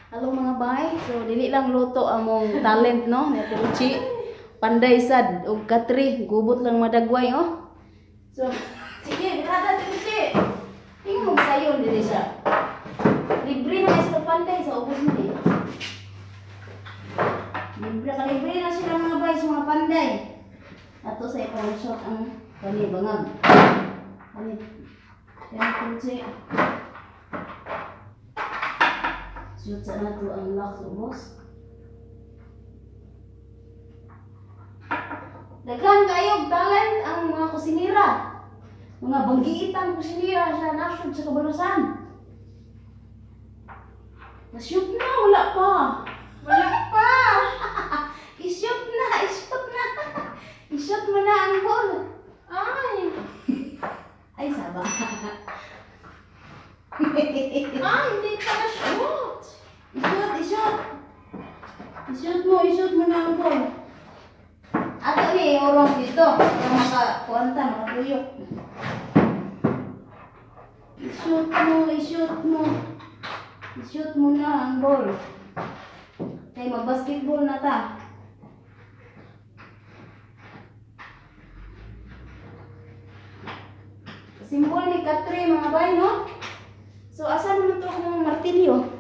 Halo mga bay, so dili lang luto among talent no, ni Uchi. Panday sad og katri, gubot lang madagway oh. So sige, birada Uchi. Tingog sayon dili siya. Libre na sa panday sa ubos ni. Libre na sila mga bay sa mga panday. Ato sa ipang shot ang kani bangag. Kani. Yan Uchi. Shoot sa nato ang lock ubos. Daghan kayog talent ang mga kusinira. Mga banggiitang kusinira sa nasud sa Cabalusan. Na-shoot na, wala pa. Wala pa. I-shoot na. I-shoot mo na ang ball. Ay, saba. Hindi pa na-shoot. I-shoot mo na ang ball. Ato ni orong dito. Yung makakuanta, makatuyok. I-shoot mo na ang ball. Kaya mag-basketball na ta. Simbol ni Katri mga bay, no? So, asan naman ito akong martilyo?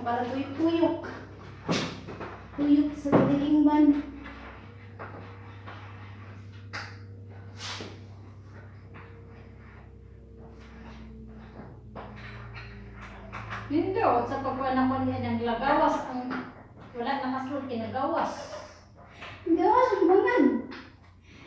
Para tuyok-tuyok. Tuyok sa tilingban. Hindi sa pagwanakon niya ng lagawas. Wala na masulod kinagawas. Gawas, ang bangag.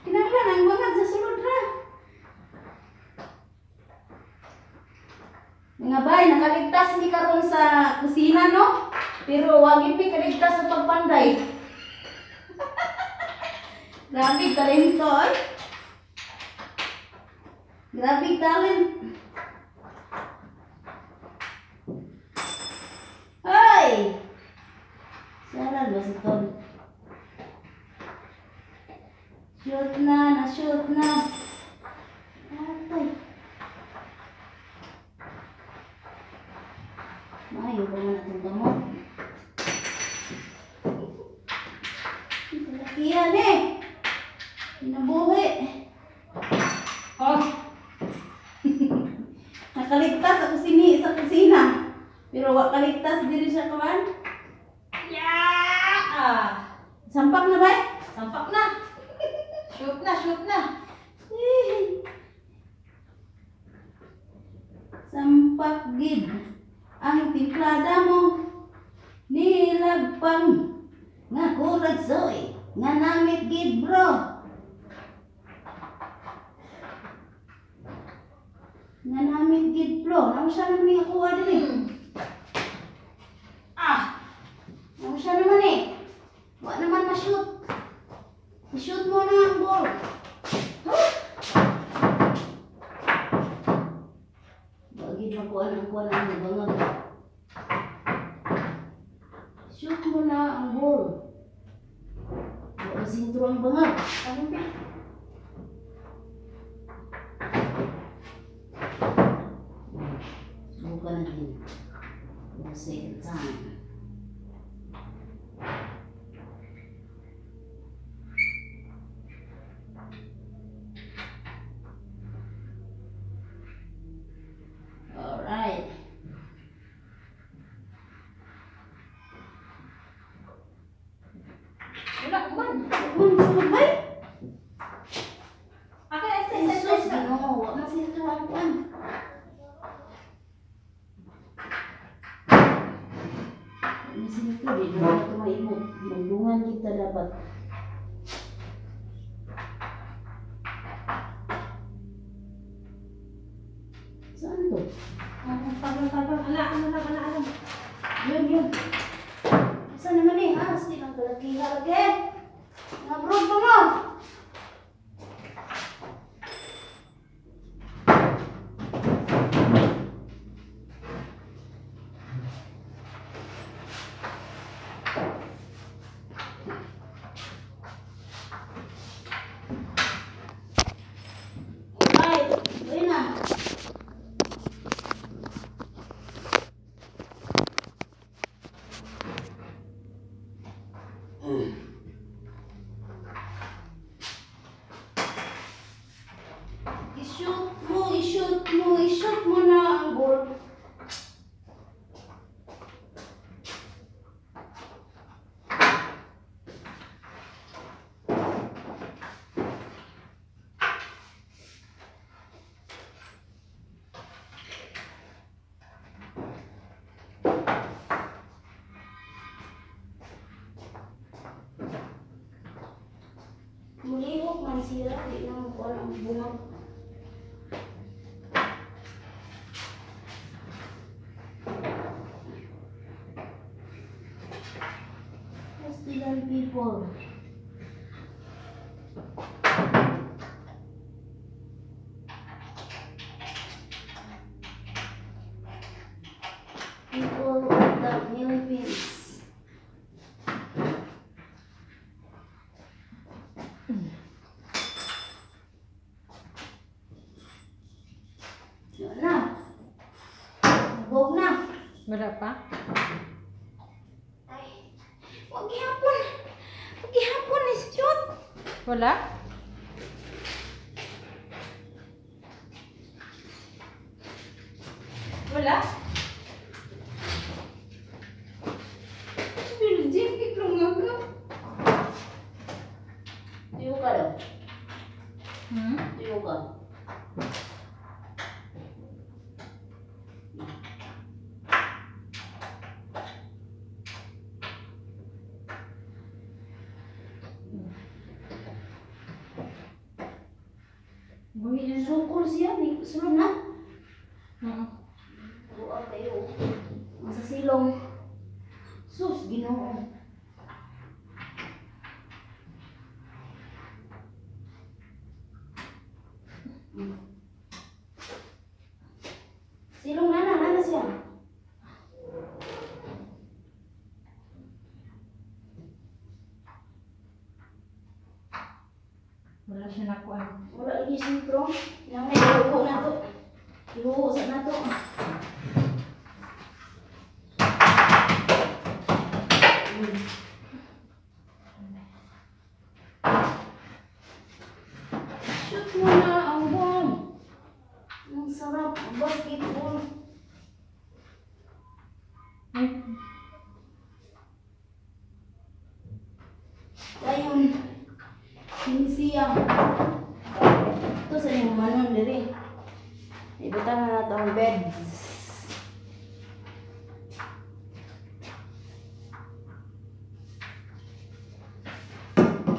Kinahanglan ang bangag sa sulod ra. Mga bay, nakaligtas ni karon sa kusina, no? Pero wag ipi kaligtas sa pagpanday. Grabe talent ko, eh. Grabe talent. Ay! Saran ba si Tom? Shoot na, na-shoot na. Atay. Mayo ba nga itong gamot? Kalakihan eh. Pinabuhi. Oh, Nakaligtas sa kusina. Pero wak kaligtas diri siya kawan. yeah! Sampak na ba? Sampak na. Shoot na. Sampak gid. Ang timplada mo nilagpang nga kurag soy nga namit gid bro. Nga namit gid bro. Nang siya naman ni ako dili. Nang siya naman eh. Wa naman ma-shoot. I-shoot mo na ang ball. Bagid makuha ang bangag. Shoot mo na ang ball. Wala sintro ang bangag. Ano ba? Subukan natin. For the second time. Alright. Wala man. Sulog ba? Exercise ka. Wala na sintro ang kuan. Isip ko, di naman ito maimot. Magdungan kita dapat. Saan to? Tagal. Alam. Yun. Saan naman eh? Still ang kalakiha lagi. Nga-broad pa mo. masira, di na mo ang bunga. Pastilan people. People of the Philippines. Yun na. Nabog na. Wala pa? Ay, wag gihapon. Wag gihapon ni shoot. Wala? Wala? Virgin, iklong nga. Tuyo ka daw. Hmm? Tuyo ka. Buhi na. Sukol siya, ni sulod na. Oo. Buang kayo. Masa silong. Sus, Ginoo. Silong nana siya. Wala siya nakuha. Wala lagi sintro. Yang may ihuho na to. Ihuho sa na to. Shoot mo na ang bomb. Ang sarap. Ang basketball. Ay, Dayon. Sinisiya. Ito sa yung manon diri. Ibutan na nato ang bed.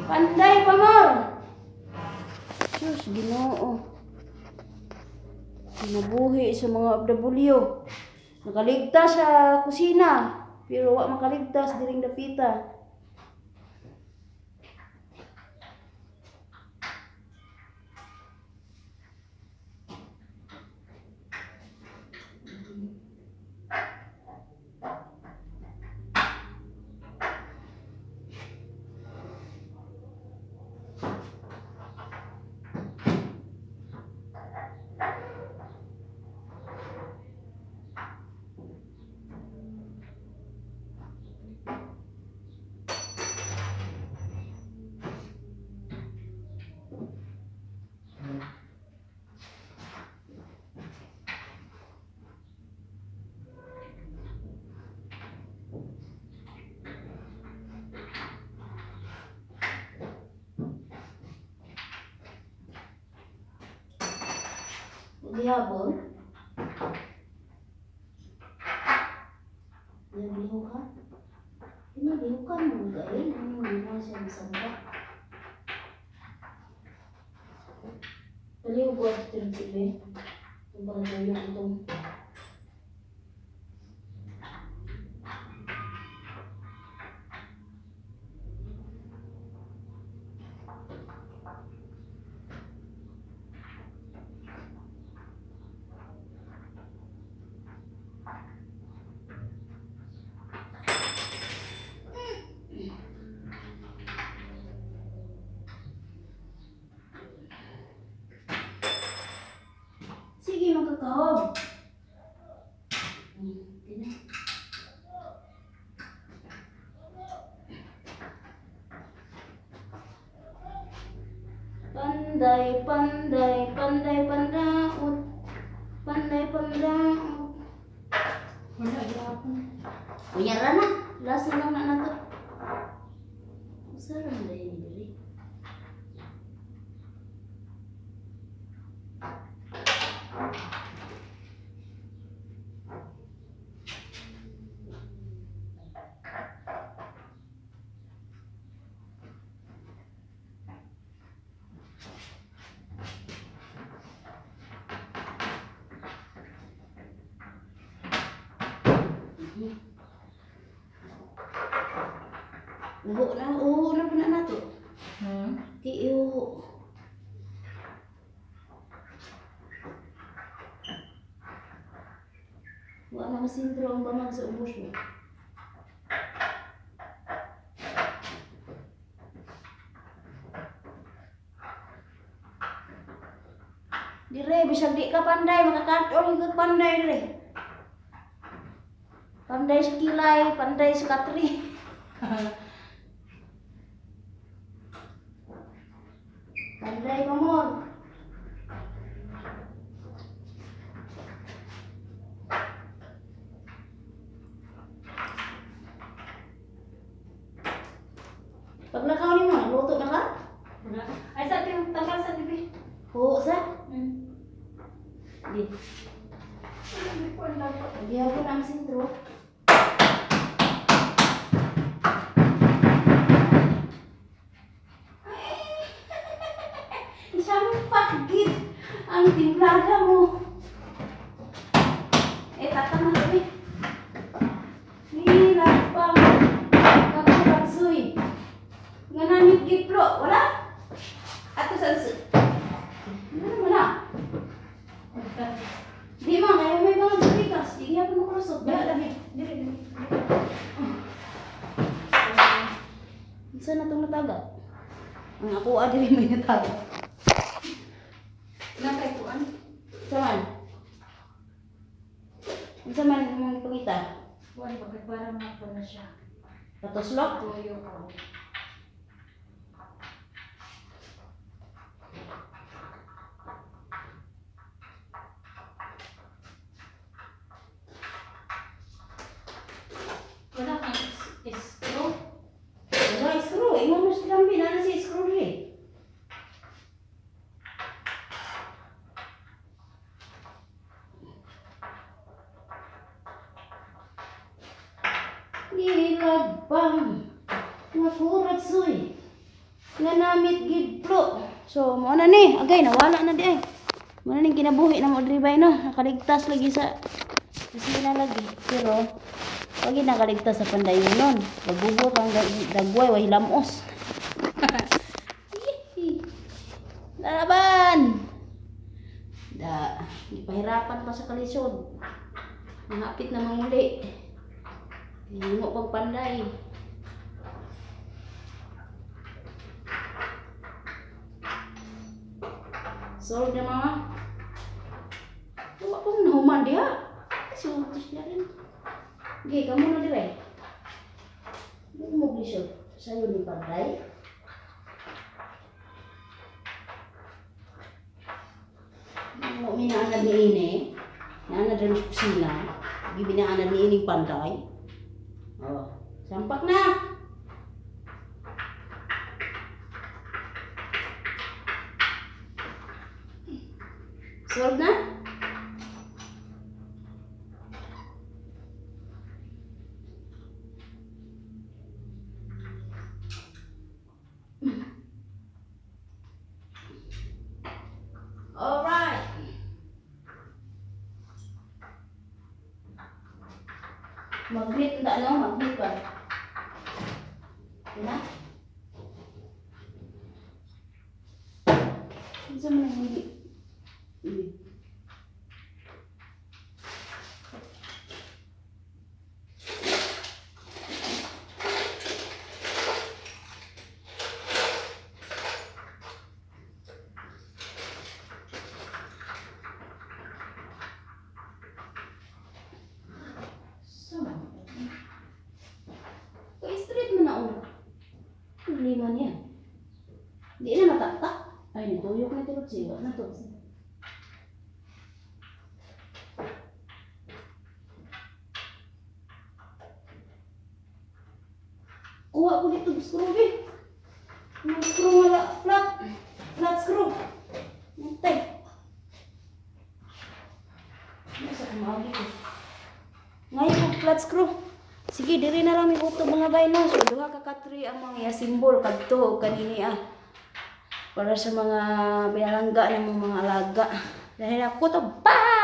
Panday pa more. Sus, Ginoo. Nabuhi sa mga OFW. Nakaligtas sa kusina, pero wa makaligtas diring dapita. Diabol. Naliho ka? Naliho ka mo galing. Ano mo siya masamba? Naliho ko at tinig-tinig. Ito ba na yung itong... Sige, magkakahog. Panday, panday, panday, pandaot. Panday, pandaot. wala gihapon. Kunyara na. Last na lang na to. Masarap na yun diri. Uho na po na nato. Tiyo. Wala na masintro ang bamang sa ubos mo. Dire, bisag di ka panday, makakatol ka panday dire. Panday sa kilay, panday sa katri. Panday ka mo. Paglakaw ni mo, nagluto na ka? Ay, sa ating tanggal sa bibi. Oo, sa? Di. Hindi ko ang dapat. Lagyan ko ng sintro. Isang paggid ang timplada mo. Tatama kami. Hirap pang kapagsuy. Nga namit giplo, wala? Ato sa ano na? Di man, kaya may mga dulikas. Di kaya pa makulusot. Dahil lagi. Dili. Isa na itong nataga. Ang ako dili may nataga. Nakay ko an. Saan? Isa man mong ipakita. Buwan pa kay parang ako na siya. Patuslok? Tuyo ko. Wala kang screw. Wala screw. Ingon mo sa lambi. Nana si screw rin. Gilabang. Nakurat suy. Nga namit gidplo. So, mo na ni. Agay, nawala na di ay. Mo na ni kinabuhi na mo dribay no. Nakaligtas lagi sa kusina lagi. Pero, pag nakaligtas sa pandayon nun. Pagbubot ang dagway, way lamos. Lalaban! Di pahirapan pa sa kalisod. Nahapit na manguli. Hindi mo pang panday. Solve na mga. Huwag pong nahuman diha. Sultos niya rin. Okay, kamu na dire. Mo blisod. Sayo ni panday. Mo minaanad ni ini. Naanad rin sa kusina. Gibinaanad ni ining panday. Oh, sampak na. Solve na? Alright. Mag-grit na ano? Mag-grit ba? Yan na? Isa mo na hindi. Straight mo na ulo. Lima niya. Di na mataktak. Ay, nituyok na ito. Siwa na ito. Kuha ko dito screw eh. Yung screw wala. Flat screw. Nantay. Nasa kumagi ko. Ngayon ko flat screw. Sige, diri na lang may buto mga bayno. So, duha ka katri ang mga simbol kadto kanini para sa mga binalangga ng mga alaga. Dahil ako to, bye!